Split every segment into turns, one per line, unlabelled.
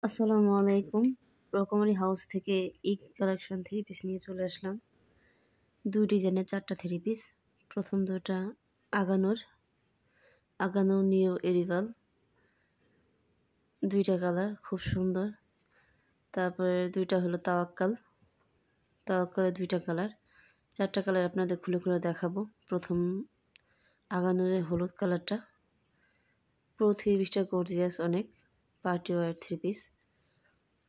আসসালামু আলাইকুম। রকমারি হাউস থেকে ঈদ কালেকশন থ্রি পিস নিয়ে চলে আসলাম। ২ ডিজাইনের ৪ টা থ্রি পিস। প্রথম ২ টা আগানো নিও এরিভাল। ২ টা কালার খুব সুন্দর। তারপরে ২ টা হলো তাওয়াক্কালের ২ টা কালার। ৪ টা কালার আপনাদের খুলে দেখাবো। প্রথম আগানোর হলুদ কালারটা। পুরো থ্রি পিসটা গর্জিয়াস অনেক। Party wear three piece.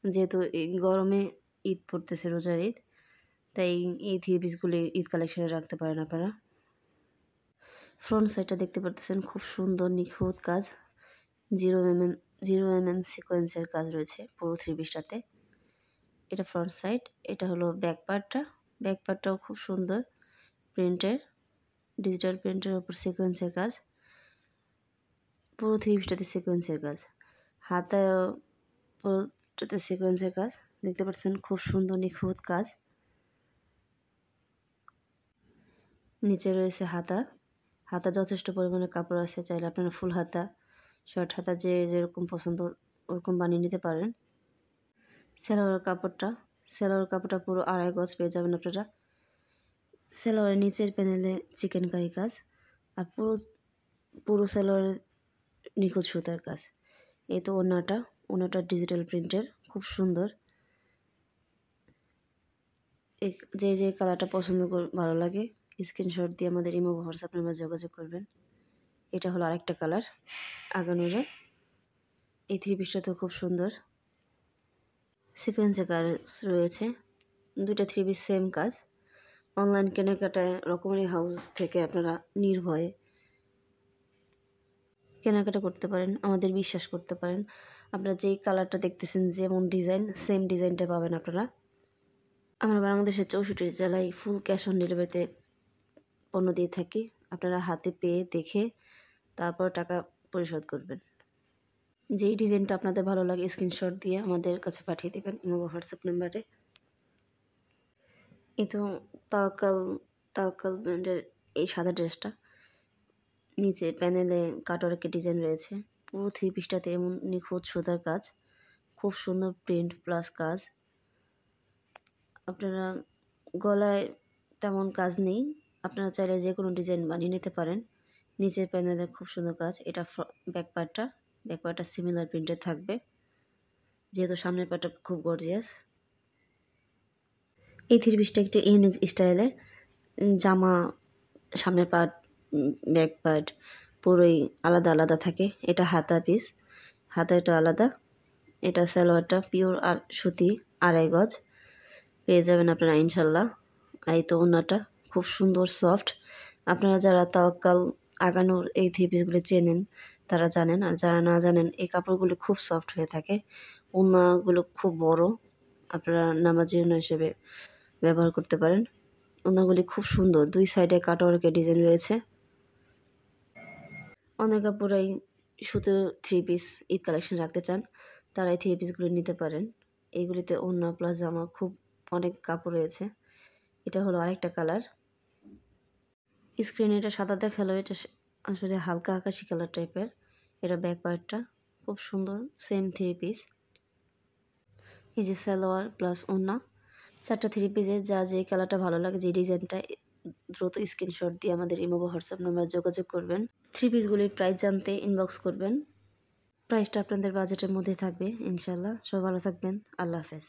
যেহেতু এই গরমে ঈদ পড়তেছে, রোজার ঈদ, তাই এই থ্রি পিসগুলি ঈদ কালেকশনে রাখতে পারেন আপনারা। ফ্রন্ট সাইডটা দেখতে পারতেছেন, খুব সুন্দর নিখুঁত কাজ। 0 mm সিকোয়েন্সের কাজ রয়েছে পুরো থ্রি পিসটাতে। এটা ফ্রন্ট সাইড। এটা হলো ব্যাক পার্টটাও খুব সুন্দর প্রিন্টের, ডিজিটাল প্রিন্টের ওপর সিকোয়েন্সের কাজ। পুরো থ্রি পিসটাতে সিকোয়েন্সের কাজ। হাতায় পুরোটাতে সিকোয়েন্সের কাজ দেখতে পাচ্ছেন, খুব সুন্দর নিখুঁত কাজ। নিচে রয়েছে হাতা যথেষ্ট পরিমাণে কাপড় আছে। চাইলে আপনারা ফুল হাতা, শর্ট হাতা যেরকম পছন্দ ওরকম বানিয়ে নিতে পারেন। সালোয়ার কাপড়টা পুরো ২.৫ গজ পেয়ে যাবেন আপনারা। সালোয়ারের নিচের প্যানেলে চিকেন কারি কাজ, আর পুরো সালোয়ারের নিখুঁত সুতার কাজ। এই তো ওড়নাটা ডিজিটাল প্রিন্টের, খুব সুন্দর। যে কালারটা পছন্দ ভালো লাগে স্ক্রিনশট দিয়ে আমাদের ইমো বা হোয়াটসঅ্যাপ নাম্বারে যোগাযোগ করবেন। এটা হলো আরেকটা কালার আগানোরে। এই থ্রি পিসটাতেও খুব সুন্দর সিকোয়েন্সের কাজ রয়েছে। ২টা থ্রি পিস সেম কাজ। অনলাইন কেনাকাটায় রকমারি হাউস থেকে আপনারা নির্ভয়ে কেনাকাটা করতে পারেন, আমাদের বিশ্বাস করতে পারেন। আপনারা যেই কালারটা দেখতেছেন, যেমন ডিজাইন, সেম ডিজাইনটা পাবেন আপনারা। আমরা বাংলাদেশের ৬৪ জেলায় ফুল ক্যাশ অন ডেলিভারিতে পণ্য দিয়ে থাকি। আপনারা হাতে পেয়ে দেখে তারপর টাকা পরিশোধ করবেন। যেই ডিজাইনটা আপনাদের ভালো লাগে স্ক্রিনশট দিয়ে আমাদের কাছে পাঠিয়ে দেবেন ইমো বা হোয়াটসঅ্যাপ নাম্বারে। এই তো তাওয়াক্কাল ব্র্যান্ডের এই সাদা ড্রেসটা। নিচে প্যানেলে কাটওয়ার্কের ডিজাইন রয়েছে। পুরো থ্রি পিসটাতে এমন নিখুঁত সুতার কাজ, খুব সুন্দর প্রিন্ট প্লাস কাজ। আপনারা গলায় তেমন কাজ নেই, আপনারা চাইলে যে কোনো ডিজাইন বানিয়ে নিতে পারেন। নিচের প্যানেলে খুব সুন্দর কাজ। এটা ব্যাক পার্টটা সিমিলার প্রিন্টের থাকবে, যেহেতু সামনের পার্টটা খুব গর্জিয়াস। এই থ্রি পিসটা একটু ইউনিক স্টাইলে। জামা সামনের পার্ট, ব্যাক পার্ট পুরোই আলাদা থাকে। এটা হাতাটা আলাদা। এটা সালোয়ারটা পিওর আর সুতি ২.৫ গজ পেয়ে যাবেন আপনারা ইনশাল্লাহ। এই তো ওড়নাটা খুব সুন্দর সফট। আপনারা যারা তাওয়াক্কাল আগানোর এই থ্রি পিসগুলি চেনেন তারা জানেন, আর যারা না জানেন এই কাপড়গুলি খুব সফট হয়ে থাকে। ওড়নাগুলো খুব বড়, আপনারা নামাজি ওড়না হিসেবে ব্যবহার করতে পারেন। ওড়নাগুলি খুব সুন্দর, ২ সাইডে কাটওয়ার্কের ডিজাইন রয়েছে। অনেক আপুরাই সুতো থ্রি পিস ঈদ কালেকশন রাখতে চান, তারা এই থ্রি পিসগুলি নিতে পারেন। এইগুলিতে ওড়না প্লাস জামা অনেক কাপড় রয়েছে। এটা হলো আরেকটা কালার। স্ক্রিনে এটা সাদা দেখালো, এটা আসলে হালকা আকাশি কালার টাইপের। এটা ব্যাক পার্টটা খুব সুন্দর, সেম থ্রি পিস। এই যে সালোয়ার প্লাস ওড়না। 4টা থ্রি পিসে যে কালারটা ভালো লাগে, যে ডিজাইনটা, দ্রুত স্ক্রিনশট দিয়ে আমাদের ইমো বা হোয়াটসঅ্যাপ নাম্বারে যোগাযোগ করবেন। থ্রি পিসগুলির প্রাইস জানতে ইনবক্স করবেন। প্রাইসটা আপনাদের বাজেটের মধ্যে থাকবে ইনশাল্লাহ। সবাই ভালো থাকবেন। আল্লাহ হাফেজ।